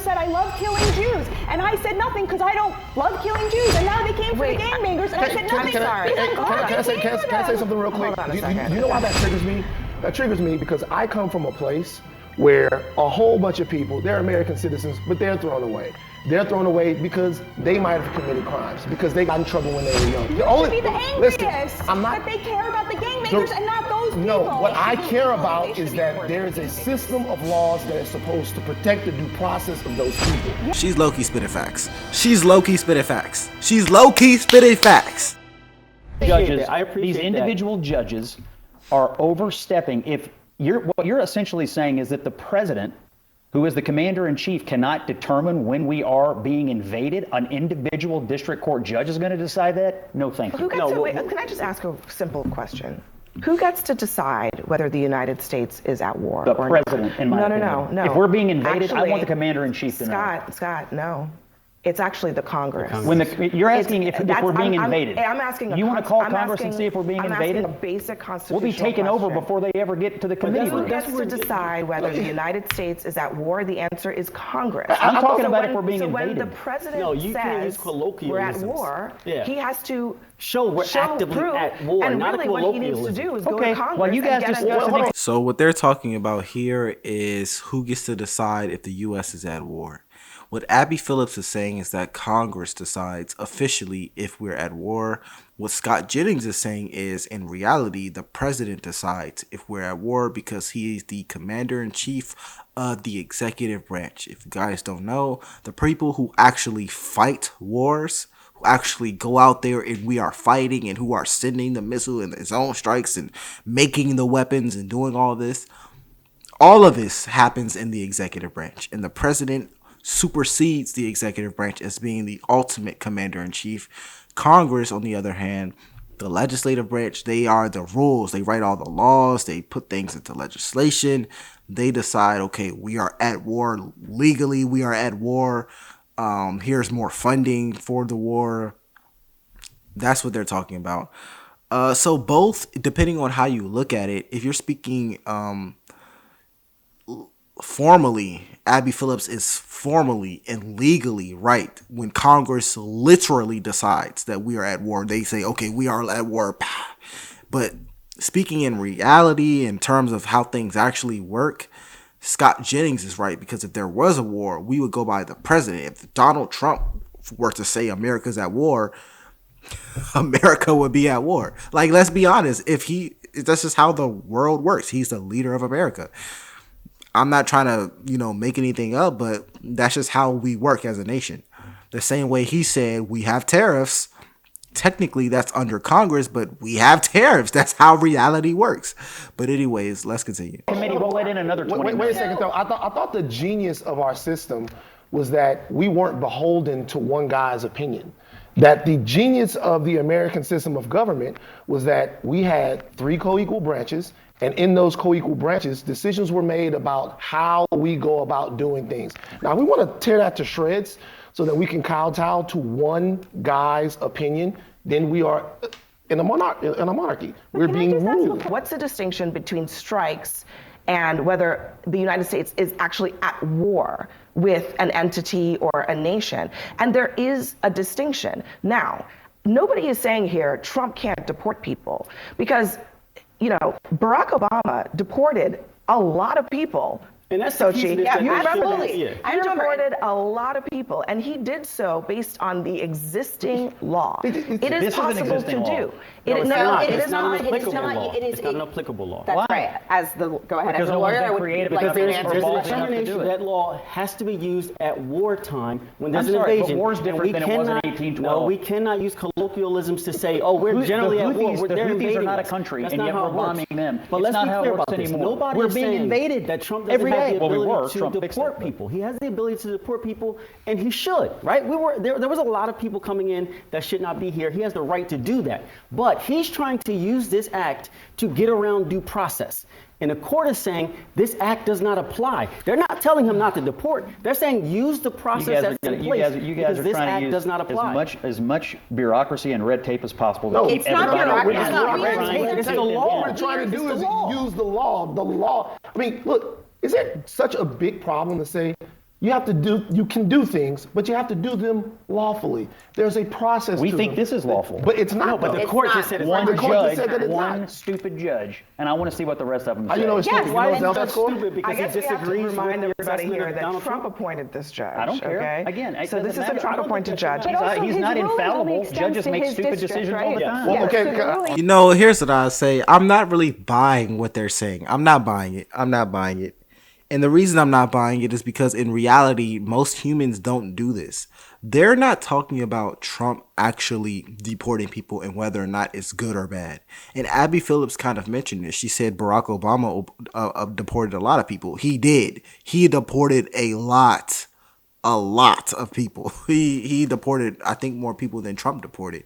said, I love killing Jews. And I said nothing because I don't love killing Jews. And now they came for the gangbangers, and I said nothing. Can I say something real quick? You know why that triggers me? That triggers me because I come from a place where a whole bunch of people, they're American citizens, but they're thrown away. They're thrown away because they might have committed crimes, because they got in trouble when they were young. You should be the angriest that they care about the gangbangers and not those people. No, what I care about is that there is a system of laws that is supposed to protect the due process of those people. She's low-key spitting facts. She's low-key spitting facts. She's low-key spitting facts. Judges, these individual judges are overstepping. If what you're essentially saying is that the president, who is the commander-in-chief, cannot determine when we are being invaded. An individual district court judge is going to decide that? No, thank you. Can I just ask a simple question? Who gets to decide whether the United States is at war? The president, in my opinion. No. If we're being invaded, I want the commander-in-chief to know. Scott, no. It's actually the Congress. You're asking if we're being invaded. I'm asking. You want to call Congress and see if we're being invaded? I'm asking a basic constitutional We'll be taken over before they ever get to the committee room. Who gets to decide whether the United States is at war? The answer is Congress. I'm talking about if we're being invaded. So when the president says we're at war, he has to show we're actively at war. And really what he needs to do is go to Congress well, you guys and get just So what they're talking about here is who gets to decide if the U.S. is at war. What Abby Phillips is saying is that Congress decides officially if we're at war. What Scott Jennings is saying is, in reality, the president decides if we're at war because he is the commander-in-chief of the executive branch. If you guys don't know, the people who actually fight wars, who actually go out there and we are fighting and who are sending the missile and the zone strikes and making the weapons and doing all of this happens in the executive branch. And the president supersedes the executive branch as being the ultimate commander-in-chief. Congress, on the other hand, the legislative branch, they are the rules. They write all the laws. They put things into legislation. They decide, okay, we are at war legally. We are at war. Here's more funding for the war. That's what they're talking about. So both, depending on how you look at it, if you're speaking formally, Abby Phillips is formally and legally right when Congress literally decides that we are at war. They say, okay, we are at war. But speaking in reality, in terms of how things actually work, Scott Jennings is right, because if there was a war, we would go by the president. If Donald Trump were to say America's at war, America would be at war. Like, let's be honest. That's just how the world works. He's the leader of America. I'm not trying to, make anything up, but that's just how we work as a nation. The same way he said we have tariffs. Technically, that's under Congress, but we have tariffs. That's how reality works. But anyways, let's continue. Committee will let in another 20 Wait a second, though. I thought the genius of our system was that we weren't beholden to one guy's opinion. That the genius of the American system of government was that we had 3 co-equal branches, and in those co-equal branches, decisions were made about how we go about doing things. Now, we want to tear that to shreds so that we can kowtow to one guy's opinion. Then we are in a monarchy. We're being ruled. What's the distinction between strikes and whether the United States is actually at war with an entity or a nation? And there is a distinction. Now, nobody is saying here Trump can't deport people, because Barack Obama deported a lot of people. And that's Sochi. Yeah, you remember this? He deported a lot of people, and he did so based on the existing law. It is possible to do. It is not an applicable law. That's right. Go ahead. As a lawyer, I would like to answer the determination that law has to be used at wartime when there's an invasion. But war is different than it was in 1812. No, we cannot use colloquialisms to say, oh, we're generally at war. The Houthis are not a country, and yet we're bombing them. But let's be clear about this. Nobody is saying invaded that Trump doesn't have the ability to deport people. He has the ability to deport people, and he should, right? There was a lot of people coming in that should not be here. He has the right to do that. But he's trying to use this act to get around due process. And the court is saying this act does not apply. They're not telling him not to deport. They're saying use the process that's in place. You guys are this trying act to use does not apply. as much bureaucracy and red tape as possible. No, it's not bureaucracy. It's not red tape. It's the law. What we're trying to do is use the law. The law. I mean, look, is it such a big problem to say You can do things, but you have to do them lawfully. There's a process. We to think them. this is lawful. But it's not. No, but though. the court just said it's One not. The court just judge, said that it's one not. stupid judge, and I want to see what the rest of them How say. you know it's Yes, stupid? why You know is it's that not score? Stupid because I guess he we have to disagrees remind with the everybody assessment here of that Donald Trump Trump. appointed this judge. I don't care. Okay? Again, it so this doesn't is a matter. Trump appointed judge. But also He's his not ruling only infallible. extends Judges to make his stupid district, decisions right? all the Yeah. time. Well, okay, so the ruling- You know, here's what I say. I'm not really buying what they're saying. I'm not buying it. And the reason I'm not buying it is because in reality, most humans don't do this. They're not talking about Trump actually deporting people and whether or not it's good or bad. And Abby Phillips kind of mentioned this. She said Barack Obama deported a lot of people. He did. He deported a lot of people. He deported, I think, more people than Trump deported.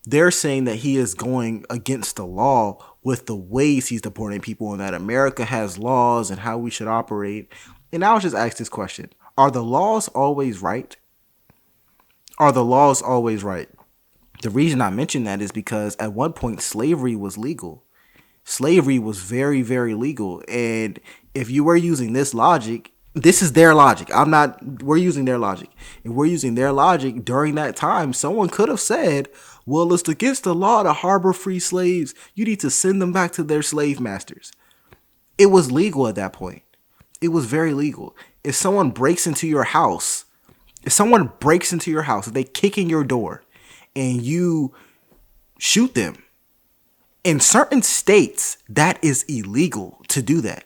They're saying that he is going against the law with the ways he's deporting people and that America has laws and how we should operate. And I was just asked this question. Are the laws always right? Are the laws always right? The reason I mention that is because at one point slavery was legal. Slavery was very, very legal. And if you were using this logic, this is their logic. We're using their logic. If we're using their logic during that time, someone could have said, well, it's against the law to harbor free slaves. You need to send them back to their slave masters. It was legal at that point. It was very legal. If someone breaks into your house, if they kick in your door and you shoot them, in certain states, that is illegal to do that.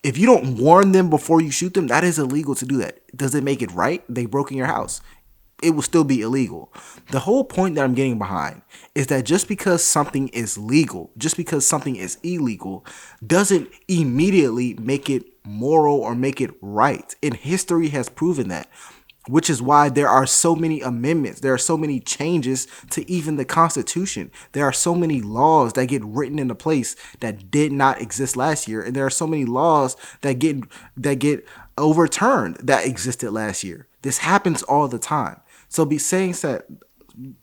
If you don't warn them before you shoot them, that is illegal to do that. Does it make it right? They broke in your house. It will still be illegal. The whole point that I'm getting behind is that just because something is legal, just because something is illegal, doesn't immediately make it moral or make it right. And history has proven that, which is why there are so many amendments. There are so many changes to even the Constitution. There are so many laws that get written into place that did not exist last year. And there are so many laws that get overturned that existed last year. This happens all the time. So saying that,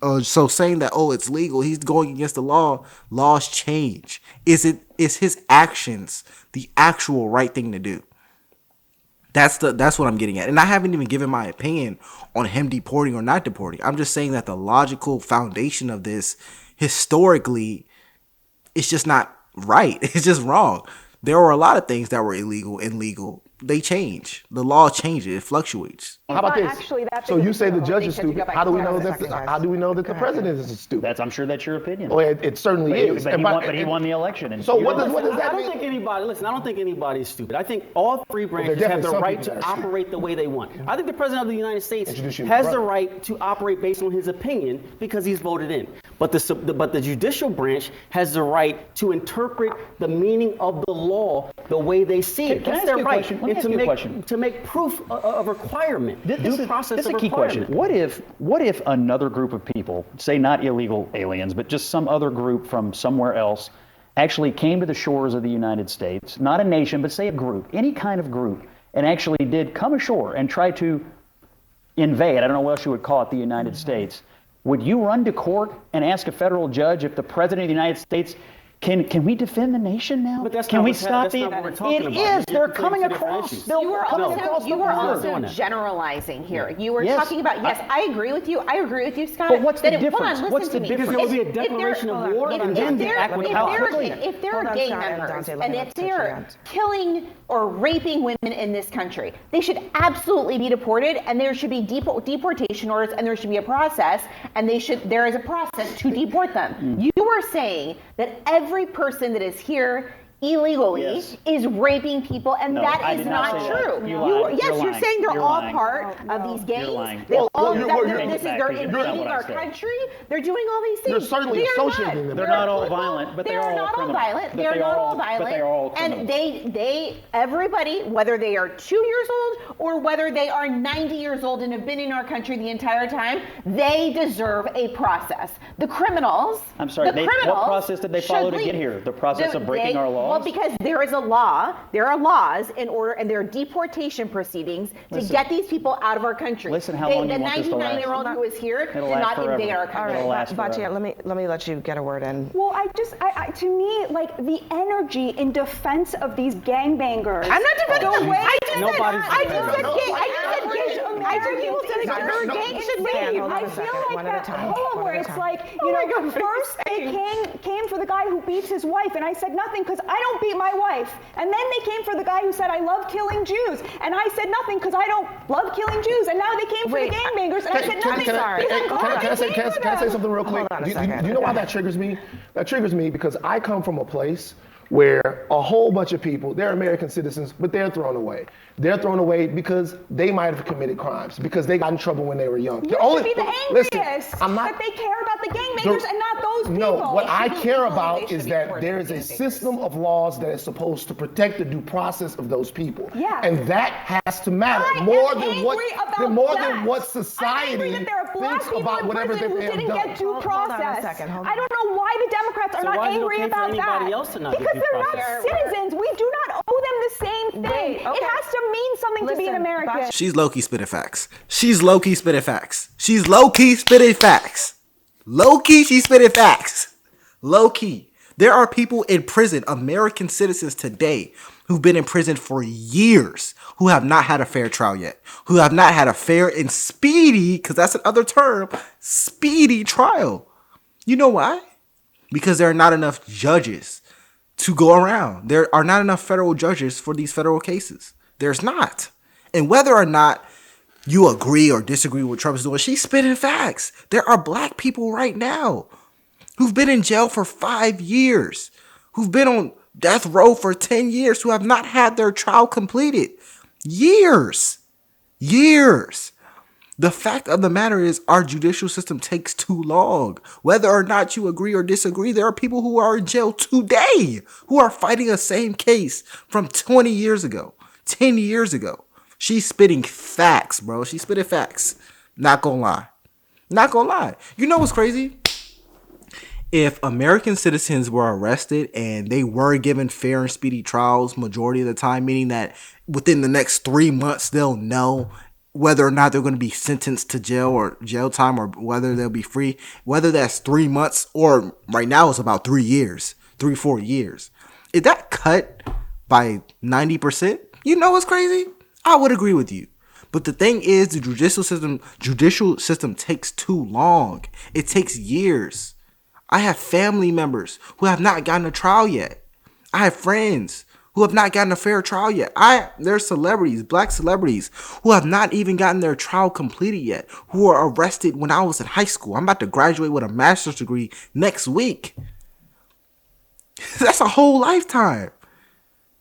it's legal, he's going against the law, laws change. Is his actions the actual right thing to do? That's what I'm getting at. And I haven't even given my opinion on him deporting or not deporting. I'm just saying that the logical foundation of this, historically, it's just not right. It's just wrong. There were a lot of things that were illegal and legal. They change. The law changes. It fluctuates. How about this? Actually, that So big you of a say the deal. judge They is said to go stupid. back How do to we know Texas. that the president is stupid? I'm sure that's your opinion. Well, it certainly is. But he won the election. And So what does I that don't mean? think anybody. Listen, I don't think anybody's stupid. I think all three branches there have the definitely some right people to that are stupid. operate the way they want. I think the president of the United States Introduce you to has the the brother. right to operate based on his opinion because he's voted in. But the judicial branch has the right to interpret the meaning of the law the way they see it. Can I That's ask their you a right. question? Let me And ask you a question. to make proof of requirement. This Due process is of a key question. requirement. What if another group of people, say not illegal aliens, but just some other group from somewhere else, actually came to the shores of the United States, not a nation, but say a group, any kind of group, and actually did come ashore and try to invade, I don't know what else you would call it, the United States? Would you run to court and ask a federal judge if the president of the United States can we defend the nation now? But that's can not we what's stop that's the? not what we're talking It about. is. They're You're coming conflating two different across. issues. They're You were coming also, across the you were border. also doing that. generalizing here. You were Yes. talking about, yes, I agree with you. I agree with you, Scott. But what's the that difference? Hold on, What's listen the to me. Because there will be a If they're- declaration of hold on. war If and then the they're- act would if help. they're Hold on, gay Scott and members Dante, let and me if touch your they're hand. killing or raping women in this country, they should absolutely be deported, and there should be deportation orders, and there should be a process, and there is a process to deport them. You are saying that every person that is here illegally Yes. is raping people, and No, that I is did not not say that. true. You're lying. Yes, You're you're lying. saying they're You're all lying. part of these gangs. lying. They all, Well, you're- this is they're you're- invading what I our said. country. They're doing all these things. You're certainly They are associating not. them. They're They're not all people. violent, but they They're are all not all criminal. violent. But They're they not are all all- but violent. they are all criminal. And everybody, whether they are 2 years old or whether they are 90 years old and have been in our country the entire time, they deserve a process. The criminals. I'm sorry, the criminals what process did they follow should to get leave. here? The process of breaking our laws? Well, because there is a law, there are laws in order, and there are deportation proceedings to get these people out of our country. Listen how long you want this to last. The 99-year-old who is here did It'll last not forever. invade our All country. right, Batia, let me let you get a word in. Well, to me, like the energy in defense of these gangbangers. I'm not defending them. I just said people said gang should leave. I feel like that poem where it's like, first they came for the guy who beats his wife, and I said nothing because I don't beat my wife. And then they came for the guy who said, I love killing Jews. And I said nothing because I don't love killing Jews. And now they came for the gangbangers, and I said nothing. Can I say something real quick? Hold on a Do second. you know why that triggers me? That triggers me because I come from a place where a whole bunch of people, they're American citizens, but they're thrown away. They're thrown away because they might have committed crimes, because they got in trouble when they were young. You should be the angriest that they care about the gangbangers and not those people. No, what I care about is that there is a system of laws that is supposed to protect the due process of those people. Yeah. And that has to matter more than what society thinks about whatever they have didn't done. get due Hold process. on a second, hold on. I don't know why the Democrats are So not why is it angry okay for about anybody that. else to not get Because due they're not process? citizens. We do not owe them the same thing. Right, okay. It has to mean something to be an Listen, American. She's low-key spitting facts. She's low-key spitting facts. She's low-key spitting facts. Low-key, she's spitting facts. Low-key. There are people in prison, American citizens today, who've been in prison for years, who have not had a fair trial yet, who have not had a fair and speedy, because that's another term, speedy trial. You know why? Because there are not enough judges to go around. There are not enough federal judges for these federal cases. There's not. And whether or not you agree or disagree with what Trump is doing, she's spitting facts. There are black people right now who've been in jail for 5 years, who've been on death row for 10 years, who have not had their trial completed. Years. The fact of the matter is our judicial system takes too long. Whether or not you agree or disagree, there are people who are in jail today who are fighting a same case from 20 years ago, 10 years ago. She's spitting facts, bro. She's spitting facts. Not gonna lie. You know what's crazy? If American citizens were arrested and they were given fair and speedy trials majority of the time, meaning that within the next 3 months they'll know whether or not they're going to be sentenced to jail or jail time, or whether they'll be free, whether that's 3 months or right now it's about 3 years, 3-4 years. If that cut by 90%, you know what's crazy? I would agree with you. But the thing is, the judicial system takes too long. It takes years. I have family members who have not gotten a trial yet. I have friends who have not gotten a fair trial yet. There's celebrities, black celebrities, who have not even gotten their trial completed yet, who were arrested when I was in high school. I'm about to graduate with a master's degree next week. That's a whole lifetime.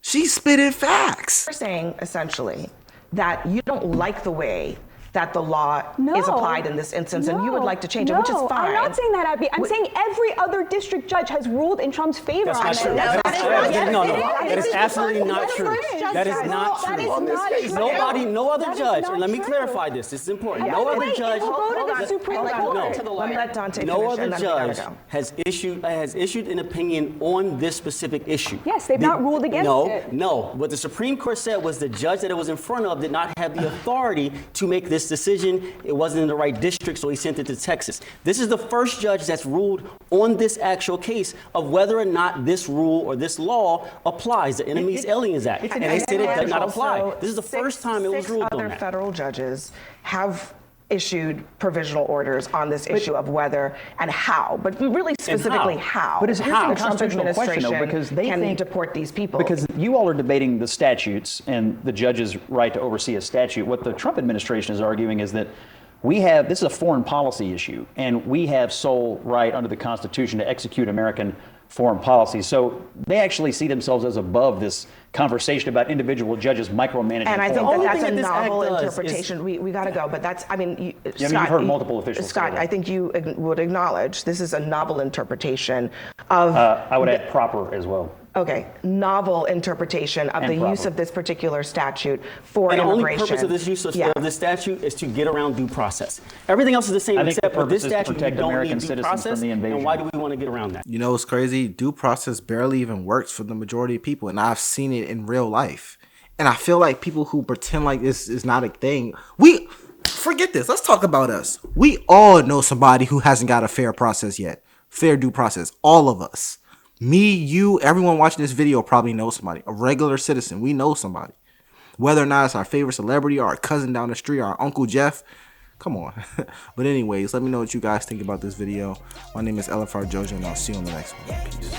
She's spitting facts. You're saying essentially that you don't like the way that the law is applied in this instance, and you would like to change it, which is fine. I'm not saying that, Abby. I'm saying every other district judge has ruled in Trump's favor on it. That is absolutely not true. That is not true. No other judge, and let me clarify this. This is important. No other judge. Let me let Dante finish. No other and then we gotta judge go. has issued an opinion on this specific issue. Yes, they've not ruled against it. No. What the Supreme Court said was the judge that it was in front of did not have the authority to make this decision. It wasn't in the right district, so he sent it to Texas. This is the first judge that's ruled on this actual case of whether or not this rule or this law applies, the Enemies Aliens Act. And they said it does not apply. This is the first time it was ruled on Other that. federal judges have issued provisional orders on this issue of whether and how, but really specifically how. But it's the a Trump constitutional question, though, administration because they can think deport these people. Because you all are debating the statutes and the judge's right to oversee a statute. What the Trump administration is arguing is that this is a foreign policy issue, and we have sole right under the Constitution to execute American foreign policy. So they actually see themselves as above this conversation about individual judges micromanaging. And I think only that's thing a that this novel act does interpretation. We got to go, but that's, Scott, you've heard multiple officials Scott, say that. I think you would acknowledge this is a novel interpretation of. I would add proper as well. novel interpretation of the use of this particular statute for and immigration. The only purpose of this use of this statute is to get around due process. Everything else is the same, except for this statute, you don't need due process. And why do we want to get around that? You know what's crazy? Due process barely even works for the majority of people, and I've seen it in real life. And I feel like people who pretend like this is not a thing, forget this. Let's talk about us. We all know somebody who hasn't got a fair process yet. Fair due process. All of us. Me, you, everyone watching this video probably knows somebody. A regular citizen. We know somebody. Whether or not it's our favorite celebrity or our cousin down the street or our Uncle Jeff. Come on. But anyways, let me know what you guys think about this video. My name is LFR Jojo, and I'll see you on the next one. Peace.